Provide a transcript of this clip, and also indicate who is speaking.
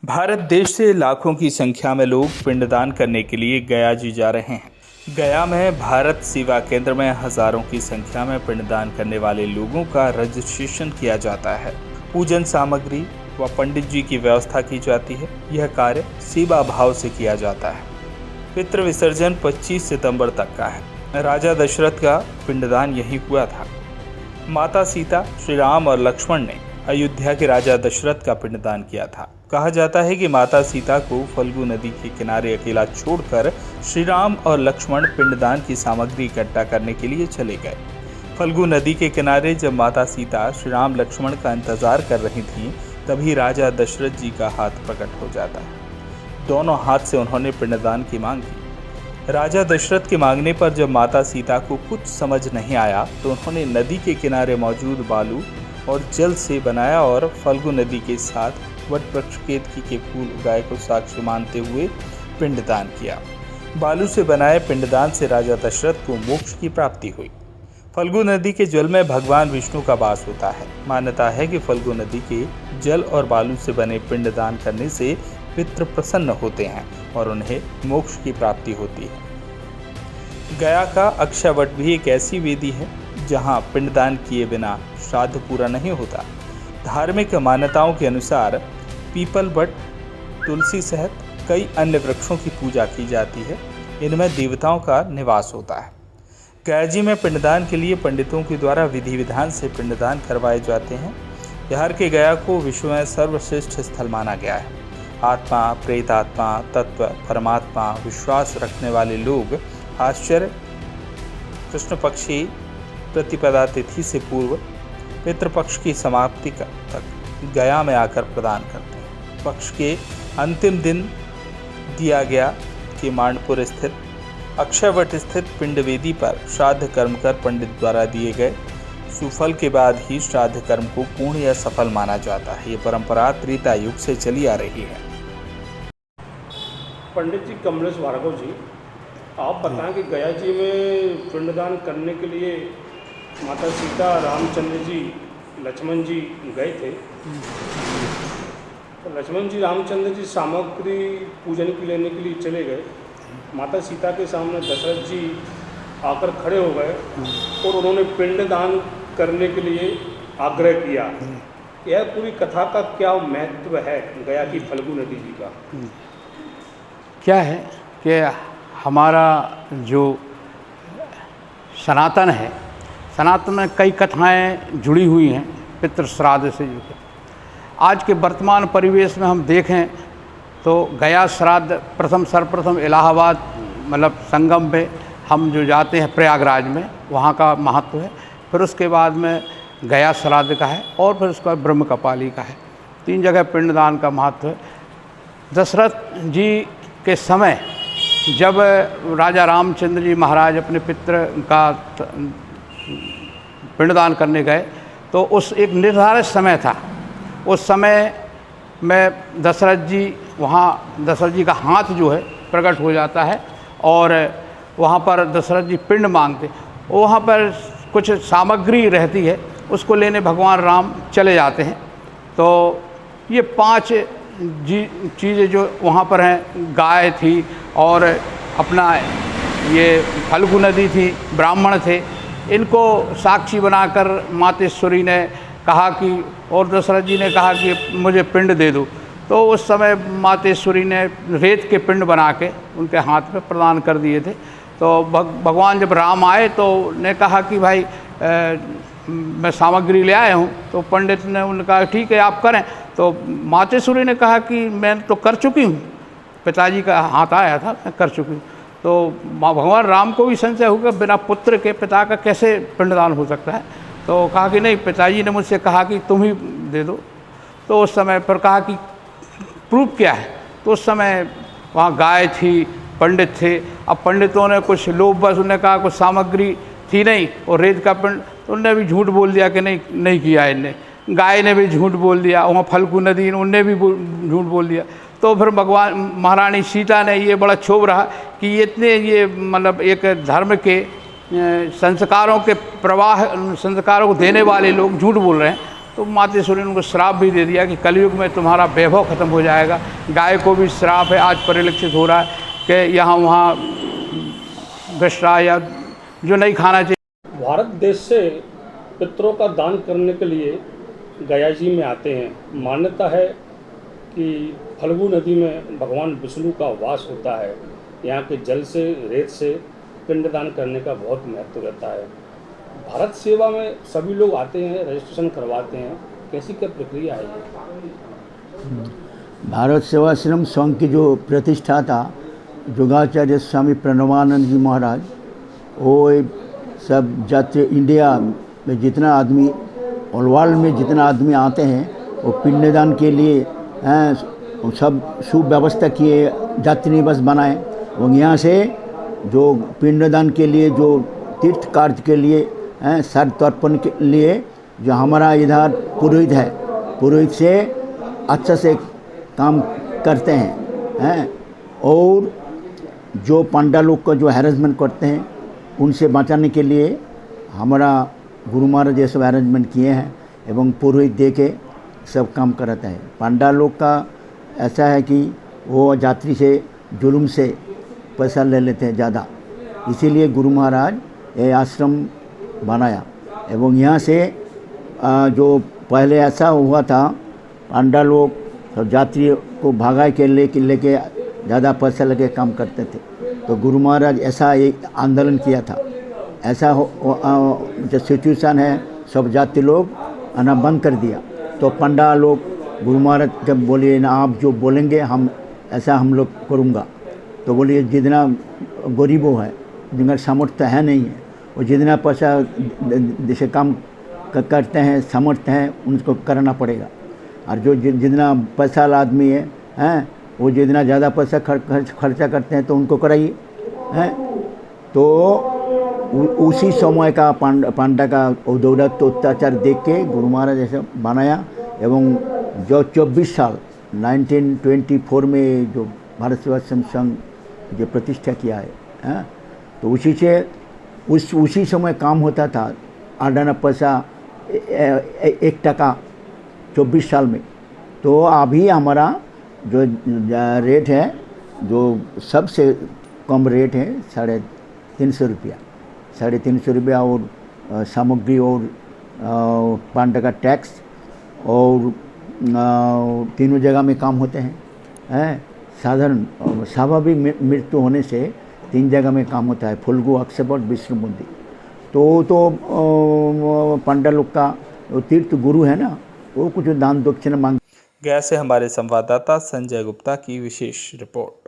Speaker 1: भारत देश से लाखों की संख्या में लोग पिंडदान करने के लिए गया जी जा रहे हैं। गया में भारत सेवा केंद्र में हजारों की संख्या में पिंडदान करने वाले लोगों का रजिस्ट्रेशन किया जाता है। पूजन सामग्री व पंडित जी की व्यवस्था की जाती है। यह कार्य सेवा भाव से किया जाता है। पितृ विसर्जन 25 सितंबर तक का है। राजा दशरथ का पिंडदान यहीं हुआ था। माता सीता, श्री राम और लक्ष्मण ने अयोध्या के राजा दशरथ का पिंडदान किया था। कहा जाता है कि माता सीता को फल्गु नदी के किनारे अकेला छोड़कर श्री राम और लक्ष्मण पिंडदान की सामग्री इकट्ठा करने के लिए चले गए। फल्गु नदी के किनारे जब माता सीता श्री राम लक्ष्मण का इंतजार कर रही थीं, तभी राजा दशरथ जी का हाथ प्रकट हो जाता है। दोनों हाथ से उन्होंने पिंडदान की मांग की। राजा दशरथ के मांगने पर जब माता सीता को कुछ समझ नहीं आया, तो उन्होंने नदी के किनारे मौजूद बालू और जल से बनाया और फल्गु नदी के साथ वट वृक्ष केतकी के फूल उगाए को साक्षी मानते हुए पिंडदान किया। बालू से बनाए पिंडदान से राजा दशरथ को मोक्ष की प्राप्ति हुई। फल्गु नदी के जल में भगवान विष्णु का वास होता है। मान्यता है कि फल्गु नदी के जल और बालू से बने पिंडदान करने से पितृ प्रसन्न होते हैं और उन्हें मोक्ष की प्राप्ति होती है। गया का अक्षयवट भी एक ऐसी वेदी है जहां पिंडदान किए बिना श्राद्ध पूरा नहीं होता। धार्मिक मान्यताओं के अनुसार पीपल, वट, तुलसी सहित कई अन्य वृक्षों की पूजा की जाती है। इनमें देवताओं का निवास होता है। गया जी में पिंडदान के लिए पंडितों के द्वारा विधि विधान से पिंडदान करवाए जाते हैं। बिहार के गया को विश्व में सर्वश्रेष्ठ स्थल माना गया है। आत्मा, प्रेतात्मा, तत्व, परमात्मा विश्वास रखने वाले लोग आश्चर्य कृष्ण पक्षी प्रतिपदा तिथि से पूर्व पितृपक्ष की समाप्ति तक गया में आकर प्रदान करते हैं। पक्ष के अंतिम दिन दिया गया कि मांडपुर स्थित अक्षयवट स्थित पिंड वेदी पर श्राद्ध कर्म कर पंडित द्वारा दिए गए सुफल के बाद ही श्राद्ध कर्म को पूर्ण या सफल माना जाता है। ये परंपरा त्रेता युग से चली आ रही है।
Speaker 2: पंडित जी कमलेश भार्गव जी, आप बताएं कि गया जी में पिंडदान करने के लिए माता सीता, रामचंद्र जी, लक्ष्मण जी गए थे। तो लक्ष्मण जी, रामचंद्र जी सामग्री पूजन की लेने के लिए चले गए। माता सीता के सामने दशरथ जी आकर खड़े हो गए और उन्होंने पिंडदान करने के लिए आग्रह किया। यह पूरी कथा का क्या महत्व है गया की फल्गु नदी जी का?
Speaker 3: क्या है कि हमारा जो सनातन है, सनातन में कई कथाएं जुड़ी हुई हैं पितृ श्राद्ध से जुड़ी। आज के वर्तमान परिवेश में हम देखें तो गया श्राद्ध सर्वप्रथम इलाहाबाद मतलब संगम पे हम जो जाते हैं प्रयागराज में, वहाँ का महत्व है। फिर उसके बाद में गया श्राद्ध का है और फिर उसके बाद ब्रह्मकपाली का है। 3 जगह पिंडदान का महत्व है। दशरथ जी के समय जब राजा रामचंद्र जी महाराज अपने पितृ का पिंडदान करने गए, तो उस एक निर्धारित समय था। उस समय में दशरथ जी का हाथ जो है प्रकट हो जाता है और वहाँ पर दशरथ जी पिंड मांगते। वहाँ पर कुछ सामग्री रहती है, उसको लेने भगवान राम चले जाते हैं। तो ये 5 चीज़ें जो वहाँ पर हैं, गाय थी और अपना ये फल्गु नदी थी, ब्राह्मण थे, इनको साक्षी बनाकर मातेश्वरी ने कहा कि, और दशरथ जी ने कहा कि मुझे पिंड दे दो। तो उस समय मातेश्वरी ने रेत के पिंड बना के उनके हाथ में प्रदान कर दिए थे। तो भगवान जब राम आए तो ने कहा कि भाई मैं सामग्री ले आया हूँ। तो पंडित ने उन्होंने कहा ठीक है आप करें। तो मातेश्वरी ने कहा कि मैं तो कर चुकी हूँ, पिताजी का हाथ आया था, मैं कर चुकी हूँ। तो भगवान राम को भी संशय होगा बिना पुत्र के पिता का कैसे पिंडदान हो सकता है। तो कहा कि नहीं, पिताजी ने मुझसे कहा कि तुम ही दे दो। तो उस समय पर कहा कि प्रूफ क्या है। तो उस समय वहाँ गाय थी, पंडित थे। अब पंडितों ने कुछ लोग बस उन्होंने कहा कुछ सामग्री थी नहीं और रेत का पिंड, तो उनने भी झूठ बोल दिया कि नहीं किया इनने। गाय ने भी झूठ बोल दिया, वहाँ फल्गु नदी उनने भी झूठ बोल दिया। तो फिर भगवान महारानी सीता ने ये बड़ा क्षोभ रहा कि ये मतलब एक धर्म के संस्कारों के प्रवाह, संस्कारों को देने वाले लोग झूठ बोल रहे हैं। तो मातेश्वरी ने उनको श्राप भी दे दिया कि कलयुग में तुम्हारा वैभव खत्म हो जाएगा। गाय को भी श्राप है, आज परिलक्षित हो रहा है कि यहाँ वहाँ गशरा या जो नहीं खाना चाहिए।
Speaker 2: भारत देश से पितरों का दान करने के लिए गया जी में आते हैं। मान्यता है कि फल्गु नदी में भगवान विष्णु का वास होता है। यहाँ के जल से, रेत से पिंडदान करने का बहुत महत्व रहता है। भारत सेवा में सभी लोग आते हैं, रजिस्ट्रेशन करवाते हैं। कैसी क्या प्रक्रिया है ये?
Speaker 4: भारत सेवाश्रम संघ की जो प्रतिष्ठाता योगाचार्य स्वामी प्रणवानंद जी महाराज, वो सब जाति इंडिया में जितना आदमी और वर्ल्ड में जितना आदमी आते हैं वो पिंडदान के लिए सब सुव्यवस्था किए, जाति निवास बनाए। और यहाँ से जो पिंडदान के लिए, जो तीर्थ कार्य के लिए, सर तर्पण के लिए जो हमारा इधर पुरोहित है, पुरोहित से अच्छा से काम करते हैं और जो पंडा लोग का जो हैरेसमेंट करते हैं उनसे बचाने के लिए हमारा गुरु महाराज ये सब अरेंजमेंट किए हैं एवं पुरोहित दे के सब काम कराता है। पंडा लोग का ऐसा है कि वो यात्री से जुल्म से पैसा ले लेते हैं ज़्यादा, इसीलिए गुरु महाराज ये आश्रम बनाया। एवं यहाँ से जो पहले ऐसा हुआ था, पंडा लोग सब यात्री को भगा के लेके ज़्यादा पैसा लगे काम करते थे, तो गुरु महाराज ऐसा एक आंदोलन किया था। ऐसा जो सिचुएशन है, सब जाति लोग आना बंद कर दिया। तो पंडा लोग गुरु महाराज जब बोलिए ना, आप जो बोलेंगे हम ऐसा हम लोग करूँगा। तो बोलिए जितना गरीबों है, जिनका सामर्थ्य है नहीं है, वो जितना पैसा जैसे काम करते हैं, सामर्थ्य है, उनको करना पड़ेगा। और जो जितना पैसा वाला आदमी है वो जितना ज़्यादा पैसा खर्चा करते हैं तो उनको कराइए हैं। तो उसी समय का पांडा का दौलत तो अत्याचार देख के गुरु महाराज ऐसा बनाया। एवं जो 24 साल 1924 में जो भारत सेवाश्रम संघ जो प्रतिष्ठा किया है, तो उसी से उसी समय काम होता था। आना पैसा 1 टका 24 साल में। तो अभी हमारा जो रेट है, जो सबसे कम रेट है 350 रुपया, 350 रुपया और सामग्री और 5 टका टैक्स और तीनों जगह में काम होते हैं। साधारण स्वाभाविक मृत्यु होने से 3 जगह में काम होता है, फल्गु, अक्षयवट, विष्णु मंदिर। तो पंडा लोग का तीर्थ गुरु है ना, वो कुछ दान दक्षिणा मांग।
Speaker 1: गया से हमारे संवाददाता संजय गुप्ता की विशेष रिपोर्ट।